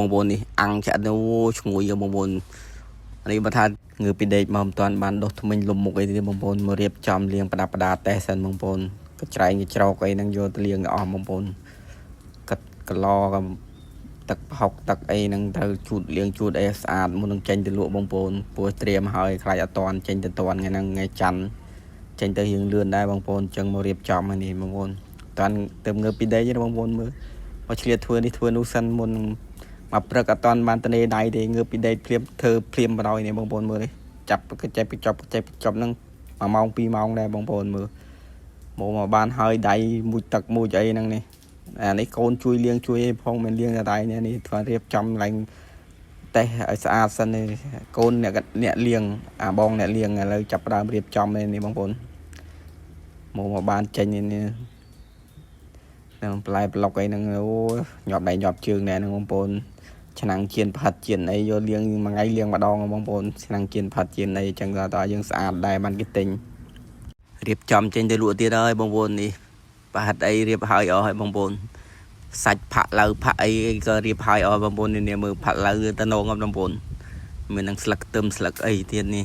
បងប្អូននេះអង្គចាក់ទៅឈ្ងុយបងប្អូននេះបើថាងើបពីដេកមកមិនទាន់បានដុសធ្មេញលុំមុខអីទេបងប្អូនមករៀបចំលាងប្រដាប់ប្រដាតេះសិនបងប្អូនកច្រែងច្រកអីហ្នឹងយកទៅលាងអស់បងប្អូនកាត់កឡទឹកហុកទឹកអីហ្នឹងត្រូវជូតលាងជូតអីស្អាតមុននឹងចេញទៅលក់បងប្អូនព្រោះត្រៀមហើយខ្លាចអត់តាន់ចេញទៅតាន់ថ្ងៃហ្នឹងថ្ងៃច័ន្ទចេញទៅរៀងលឿនដែរបងប្អូនអញ្ចឹងមករៀបចំហើយនេះបងប្អូនតាន់ទៅងើបពីដេកទេបងប្អូនមើលមកឆ្លៀតធ្វើនេះធ្វើនោះសិនមុនមកព្រឹកអត់តាន់បានត្នេដៃទេងើបពីដេកភ្លាមធ្វើភ្លាមបដ ாய் នេះបងប្អូនមើលនេះចាប់ចេះពីចប់ហ្នឹង1ម៉ោង2ម៉ោងដែរបងប្អូនមើលមកបានហើយដៃមួយទឹកមួយអីហ្នឹងនេះអានេះកូនជួយលាងជួយអីផងមិនលាងតែដៃនេះធ្វើរៀបចំឡើងតេះឲ្យស្អាតសិននេះកូនអ្នកលាងអាបងអ្នកលាងឥឡូវចាប់ដើមរៀបចំនេះបងប្អូនមកបានចេញនេះនឹងផ្លែប្លុកអីហ្នឹងអូញាប់ដៃញាប់ជើងដែរហ្នឹងបងប្អូនឆ្នាំងជៀនផាត់ជៀនអីយកលាងមួយថ្ងៃលាងម្ដងបងប្អូនឆ្នាំងជៀនផាត់ជៀនអីអញ្ចឹងតើយើងស្អាតដែរបានគេទិញរៀបចំចេញទៅលក់ទៀតហើយបងប្អូននេះប្រហិតអីរៀបហើយអស់ហើយបងប្អូនសាច់ផាក់ឡៅផាក់អីក៏រៀបហើយអស់បងប្អូននេះមើលផាក់ឡៅទៅនងបងប្អូនមាននឹងស្លឹកខ្ទឹមស្លឹកអីទៀតនេះ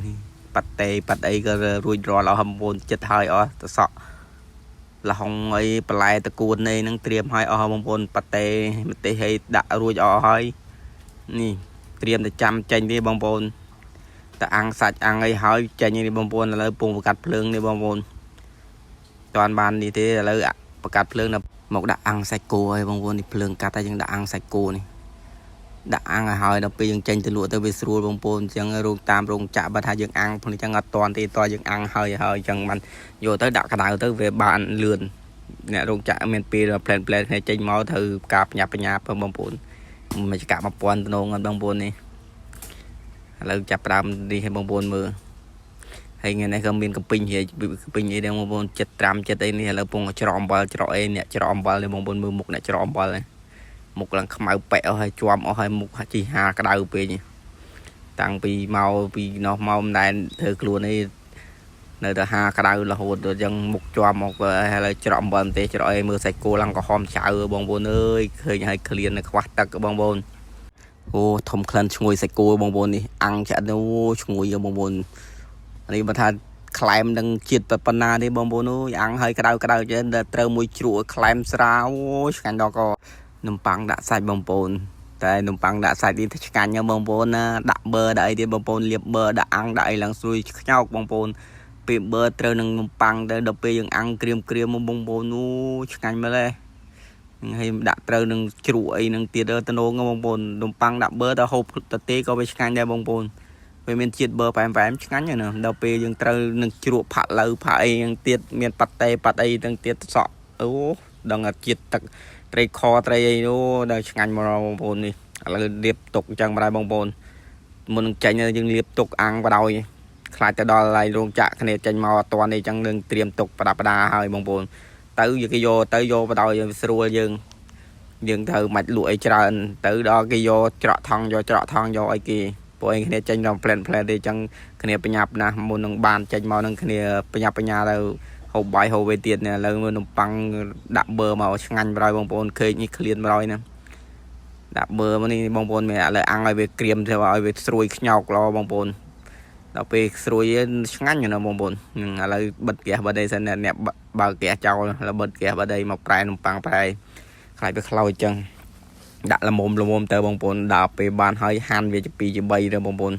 ប៉ាត់តេប៉ាត់អីក៏រួចរាល់អស់បងប្អូនចិត្តហើយអស់ទៅសក់លហុងអីបន្លែតកួននេះនឹងត្រៀមឲ្យអស់បងប្អូនប៉ាតេម្ទេសឲ្យដាក់រួចអស់ហើយនេះត្រៀមតែចាំចេញទេបងប្អូនតែអាំងសាច់អាំងអីហើយចេញនេះបងប្អូនឥឡូវពងបង្កាត់ភ្លើងនេះបងប្អូនតាន់បាននេះទេឥឡូវបង្កាត់ភ្លើងមកដាក់អាំងសាច់គោឲ្យបងប្អូននេះភ្លើងកាត់ហើយយើងដាក់អាំងសាច់គោនេះដាក់អាំងឲ្យហើយដល់ពេលយើងចេញទៅលក់ទៅវាស្រួលបងប្អូនអញ្ចឹងរោងតាមរោងចក្របើថាយើងអាំងផងអញ្ចឹងអត់តាន់ទេតើយើងអាំងហើយអញ្ចឹងបានយកទៅដាក់ក្តៅទៅវាបានលឿនអ្នករោងចក្រមានពេលផ្លែនគ្នាចេញមកត្រូវការបញ្ញាបងប្អូនមិនចកា1000តំណងអត់បងប្អូននេះឥឡូវចាប់ផ្ដើមនេះឲ្យបងប្អូនមើលហើយថ្ងៃនេះក៏មានកពីងហេកពីងអីដែរបងប្អូនចិត្តត្រាំចិត្តអីនេះឥឡូវពងច្រកអំបិលច្រកអីអ្នកច្រកអំបិលនេះបងប្អូនមើលមុខអ្នកច្រកអំបិលនេះមុខឡើងខ្មៅប៉ែអស់ហើយជាប់អស់ហើយមុខជីហាក្តៅពេកតាំងពីមកពីនោះមកមិនដែលធ្វើខ្លួននេះនៅតែហាក្តៅរហូតដល់ចឹងមុខជាប់មកហើយឥឡូវច្រកអំបិលទេច្រកអីមើលសាច់គោឡើងក្រហមចៅបងប្អូនអើយឃើញហើយក្លៀននៅខ្វះទឹកបងប្អូនអូធំក្លិនឈ្ងុយសាច់គោបងប្អូននេះអាំងចាក់ទៅឈ្ងុយបងប្អូននេះបើថាក្លែមនឹងជាតិប៉ុណ្ណាទេបងប្អូនអើយអាំងហើយក្តៅចឹងត្រូវមួយជ្រក់ក្លែមស្រាអូឆ្ងាញ់ដល់ក៏នំប៉័ងដាក់សាច់បងប្អូនតែនំប៉័ងដាក់សាច់នេះឆ្ងាញ់ណាស់បងប្អូនណាដាក់ប៊ឺដាក់អីទៀតបងប្អូនលាបប៊ឺដាក់អាំងដាក់អីឡើងស្រួយខ្ញោកបងប្អូនពេលប៊ឺត្រូវនឹងនំប៉័ងទៅដល់ពេលយើងអាំងក្រៀមមកបងប្អូនអូឆ្ងាញ់មែនទេហើយដាក់ត្រូវនឹងជ្រក់អីនឹងទៀតទៅនងបងប្អូននំប៉័ងដាក់ប៊ឺទៅហូបទៅទេក៏វាឆ្ងាញ់ដែរបងប្អូនវាមានជាតិប៊ឺផ្អែមឆ្ងាញ់ណាស់ដល់ពេលយើងត្រូវនឹងជ្រក់ផាក់ឡៅផាក់អីនឹងទៀតមានប៉ាត់តេប៉ាត់អីទាំងទៀតសក់អូដឹងតែជាតិទឹកត្រីខត្រីអីនោះដល់ឆ្ងាញ់មកបងប្អូននេះឥឡូវលាបទុកអញ្ចឹងបណ្ដោយបងប្អូនមុននឹងចេញយើងលាបទុកអាំងបណ្ដោយខ្លាចទៅដល់ឡៃរោងចក្រគ្នាចេញមកអត់តាន់នេះអញ្ចឹងនឹងត្រៀមទុកប្រដាប់ប្រដាហើយបងប្អូនទៅគេយកទៅយកបណ្ដោយស្រួលយើងត្រូវមិនលក់អីច្រើនទៅដល់គេយកច្រកថងយកអីគេពួកឯងគ្នាចេញដល់ផ្លែនទេអញ្ចឹងគ្នាបញ្ញាប់ណាស់មុននឹងបានចេញមកនឹងគ្នាបញ្ញាទៅហូបបាយហូបវេទៀតនេះឥឡូវមើលនំប៉័ងដាក់ប៊ឺមកឆ្ងាញ់បណ្ដោយបងប្អូនឃើញនេះក្លៀនបណ្ដោយណាដាក់ប៊ឺមកនេះបងប្អូនមានឥឡូវអាំងឲ្យវាក្រៀមទៅឲ្យវាស្រួយខ្ញោកល្អបងប្អូនដល់ពេលស្រួយឆ្ងាញ់ណាបងប្អូនឥឡូវបិទហ្គាសបាត់ដីសិនអ្នកបើហ្គាសចោលហើយបិទហ្គាសបាត់ដីមកប្រែនំប៉័ងប្រែខ្លាចវាខ្លោចអញ្ចឹងដាក់ល្មមទៅបងប្អូនដល់ពេលបានហើយហាន់វាជា2ជា3ទៅបងប្អូន